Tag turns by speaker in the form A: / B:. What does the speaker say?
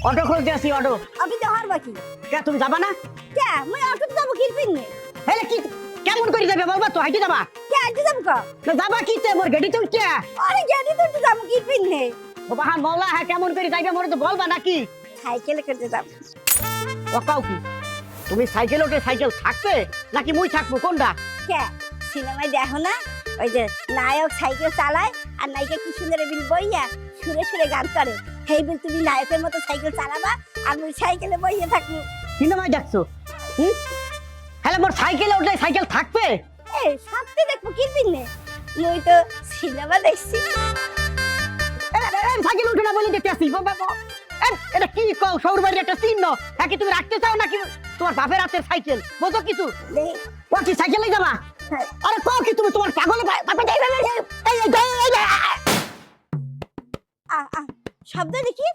A: Auto খুঁজতে আসি auto.
B: Auto তো হার বাকি
A: কে তুমি যাবা না?
B: কে মই অটো যাব কি পিননে
A: হেলে কি কেমন করে যাবে বলবা তো হাইটে যাবা?
B: কে আইতে যাব কা
A: না যাবা কি তে মোর গাড়িতে উঠতে?
B: আরে গাড়ি তো যাব কি পিননে
A: ও বাহা মওলা হ্যাঁ কেমন করে যাইবে মোরে তো বলবা নাকি?
B: সাইকেলে করতে যাব
A: ও কাউ কি? তুমি সাইকেল ওঠে সাইকেল থাকবে নাকি মুই থাকবো কোনটা?
B: কে সিনেমায় দেখো না ওই যে নায়ক সাইকেল চালায় আর নায়িকা কি সুন্দর বিল বইয়া সুরে সুরে গান করে হেই বিল তুমি নায়কের মতো সাইকেল চালাবা আর মুই সাইকেলে বইয়া থাকবো
A: সিনেমায় দেখছো? হুম? হেলে মোর সাইকেলে উঠলে সাইকেল থাকবে?
B: এ সত্যি দেখবো কি পিননে মুই তো সিনেমা দেখছি
A: সাইকেল উঠে না বলে দেখতে আসি এটা কি কও সৌর বাড়ির একটা চিহ্ন হ্যাঁ কি তুমি রাখতে চাও নাকি তোমার বাপের হাতের সাইকেল বোঝো কিছু ও কি সাইকেলে যাবা আরে কও কি তুমি তোমার পাগলে বাপে যাইবে এই
B: শব্দ দেখি